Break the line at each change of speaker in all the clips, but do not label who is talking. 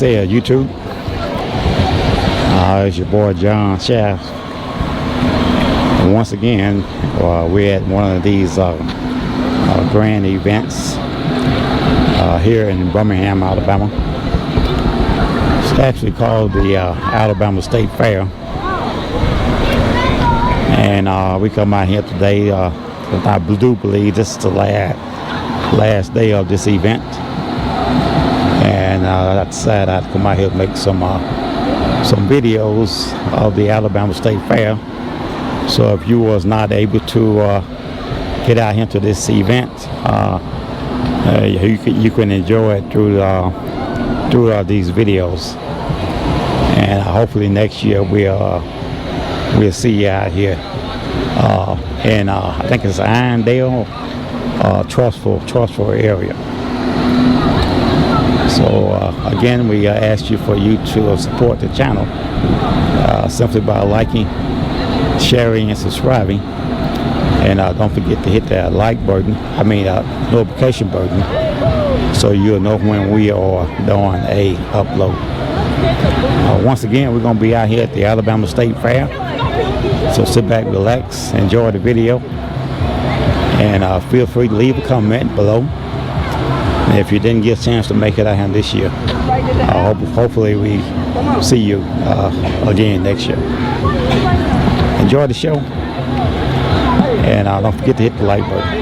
say, YouTube. It's your boy John Shaft. And once again, we're at one of these grand events here in Birmingham, Alabama. It's actually called the Alabama State Fair. And we come out here today, I do believe this is the last day of this event. And I decided I'd come out here to make some videos of the Alabama State Fair. So if you was not able to get out here to this event, you can enjoy it through these videos. And hopefully next year we'll see you out here. And I think it's Irondale, Trustful area. So again, we ask you to support the channel simply by liking, sharing, and subscribing. And don't forget to hit that like button, notification button, so you'll know when we are doing a upload. Once again, we're going to be out here at the Alabama State Fair. So sit back, relax, enjoy the video, and feel free to leave a comment below. And if you didn't get a chance to make it out here this year, hopefully we see you again next year. Enjoy the show, and don't forget to hit the like button.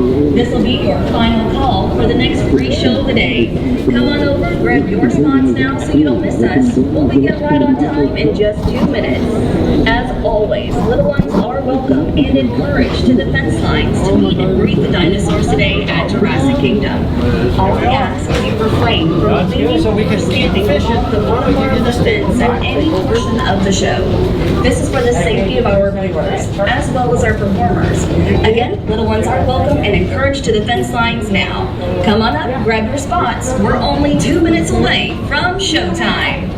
This will be your final call for the next free show of the day. Come on over, grab your spots now so you don't miss us. We'll begin right on time in just 2 minutes. As always, little ones are welcome and encouraged to the fence lines to meet and greet the dinosaurs today at Jurassic Kingdom. All we ask is you refrain from leaning or standing along the bottom bar of the fence at any portion of the show. This is for the safety of our viewers, as well as our performers. Again, little ones are welcome and encouraged to the fence lines now. Come on up, grab your spots. We're only 2 minutes away from showtime.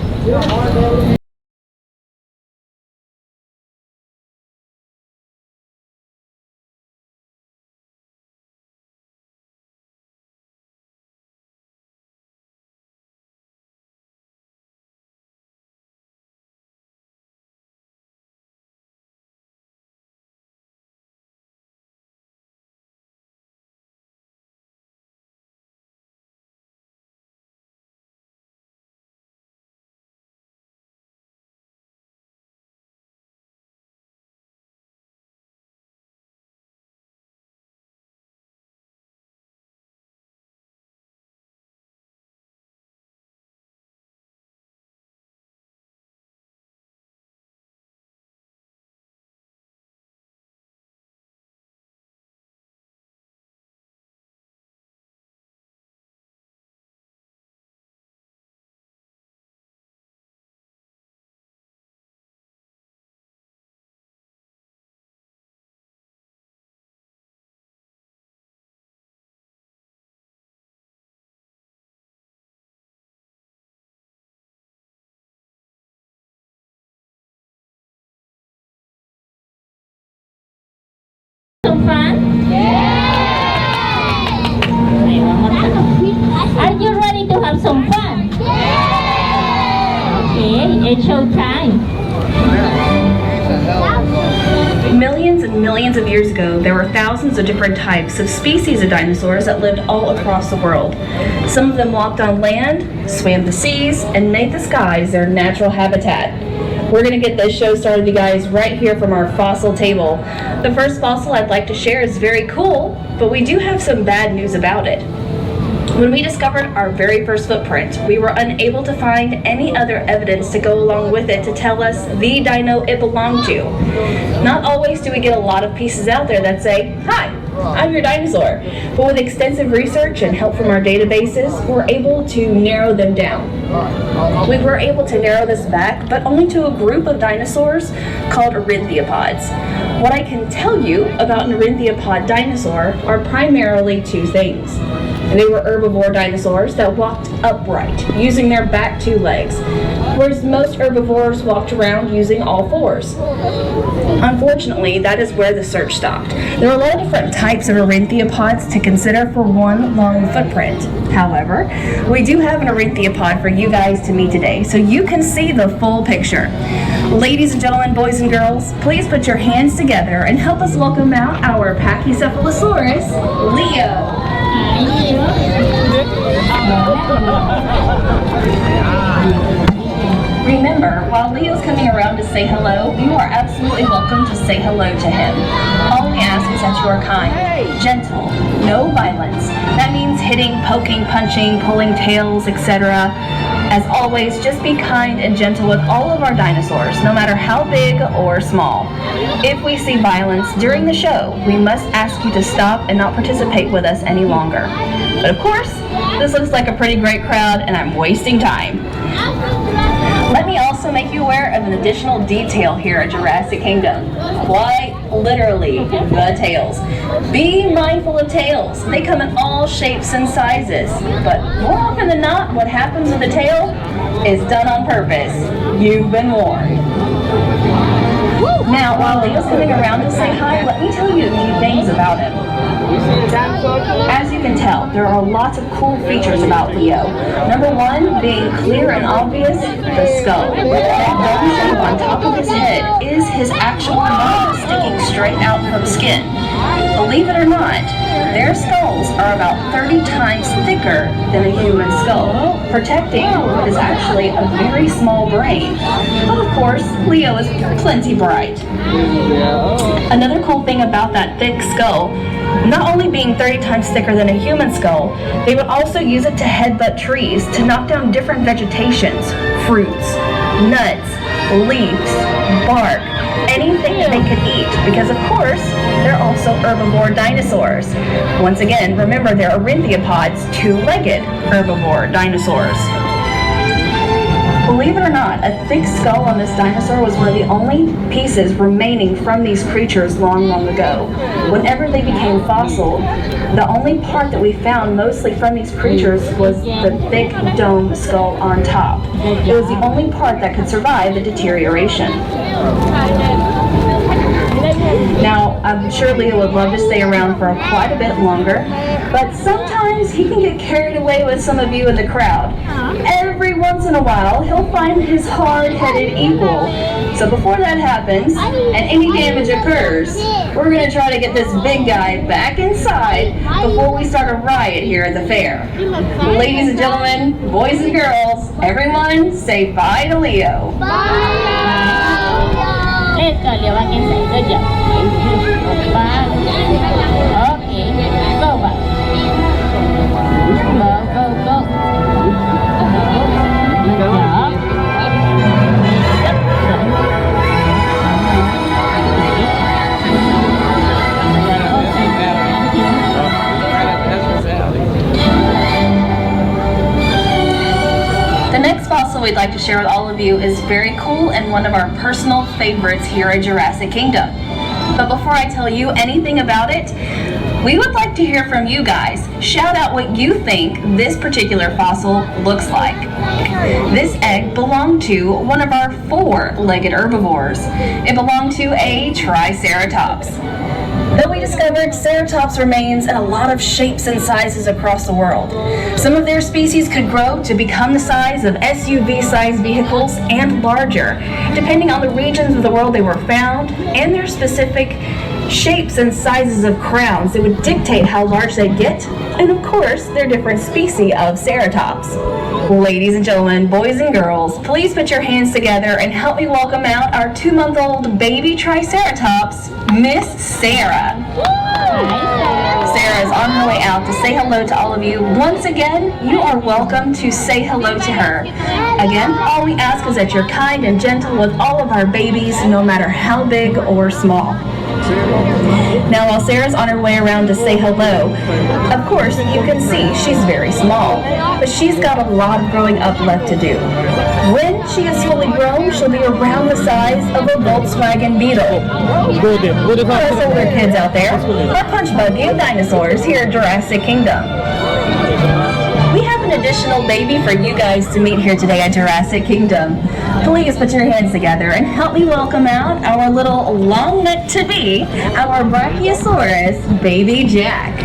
Some fun? Yeah! Okay, one more time. Are you ready to have some fun? Yeah! Okay, it's show time.
Millions and millions of years ago, there were thousands of different types of species of dinosaurs that lived all across the world. Some of them walked on land, swam the seas, and made the skies their natural habitat. We're going to get this show started, you guys, right here from our fossil table. The first fossil I'd like to share is very cool, but we do have some bad news about it. When we discovered our very first footprint, we were unable to find any other evidence to go along with it to tell us the dino it belonged to. Not always do we get a lot of pieces out there that say, "Hi, I'm your dinosaur." But with extensive research and help from our databases, we're able to narrow them down. We were able to narrow this back, but only to a group of dinosaurs called Ornithopods. What I can tell you about an Ornithopod dinosaur are primarily two things. They were herbivore dinosaurs that walked upright, using their back two legs, whereas most herbivores walked around using all fours. Unfortunately, that is where the search stopped. There are a lot of different types of Ornithopods to consider for one long footprint. However, we do have an Ornithopod for you guys to meet today, so you can see the full picture. Ladies and gentlemen, boys and girls, please put your hands together and help us welcome out our Pachycephalosaurus, Leo. Remember, while Leo's coming around to say hello, you are absolutely welcome to say hello to him. All we ask is that you are kind, gentle, no violence. That means hitting, poking, punching, pulling tails, etc. As always, just be kind and gentle with all of our dinosaurs, no matter how big or small. If we see violence during the show, we must ask you to stop and not participate with us any longer. But of course, this looks like a pretty great crowd and I'm wasting time. Let me also make you aware of an additional detail here at Jurassic Kingdom. Quite literally, the tails. Be mindful of tails. They come in all shapes and sizes. But more often than not, what happens with the tail is done on purpose. You've been warned. Now, while Leo's coming around to say hi, let me tell you a few things about him. As you can tell, there are lots of cool features about Leo. Number one, being clear and obvious, the skull. That dome shape on top of his head is his actual nose sticking straight out from skin. Believe it or not, their skulls are about 30 times thicker than a human skull, protecting what is actually a very small brain. But of course, Leo is plenty bright. Another cool thing about that thick skull, not only being 30 times thicker than a human skull, they would also use it to headbutt trees to knock down different vegetations, fruits, nuts, leaves, bark, anything that they could eat, because of course, they're also herbivore dinosaurs. Once again, remember they're ornithopods, two-legged herbivore dinosaurs. Believe it or not, a thick skull on this dinosaur was one of the only pieces remaining from these creatures long, long ago. Whenever they became fossil, the only part that we found mostly from these creatures was the thick dome skull on top. It was the only part that could survive the deterioration. Now, I'm sure Leo would love to stay around for quite a bit longer, but sometimes he can get carried away with some of you in the crowd. Every once in a while, he'll find his hard-headed equal. So before that happens, and any damage occurs, we're going to try to get this big guy back inside before we start a riot here at the fair. Ladies and gentlemen, boys and girls, everyone say bye to Leo.
Let's go, Leo. I can say good job. Bye. Okay. Go, bye. Go. Good job.
The next fossil we'd like to share with all of you is very cool and one of our personal favorites here at Jurassic Kingdom. But before I tell you anything about it, we would like to hear from you guys. Shout out what you think this particular fossil looks like. This egg belonged to one of our four-legged herbivores. It belonged to a Triceratops. Though we discovered Ceratops remains in a lot of shapes and sizes across the world. Some of their species could grow to become the size of SUV-sized vehicles and larger, depending on the regions of the world they were found and their specific shapes and sizes of crowns that would dictate how large they get, and of course, their different species of Ceratops. Ladies and gentlemen, boys and girls, please put your hands together and help me welcome out our 2-month-old baby Triceratops, Miss Sarah. Sarah is on her way out to say hello to all of you. Once again, you are welcome to say hello to her. Again, all we ask is that you're kind and gentle with all of our babies, no matter how big or small. Now, while Sarah's on her way around to say hello, of course, you can see she's very small, but she's got a lot of growing up left to do. When she is fully grown, she'll be around the size of a Volkswagen Beetle. For us older kids out there, our punch buggy dinosaurs here at Jurassic Kingdom. We have an additional baby for you guys to meet here today at Jurassic Kingdom. Please put your hands together and help me welcome out our little long neck to be, our Brachiosaurus baby Jack.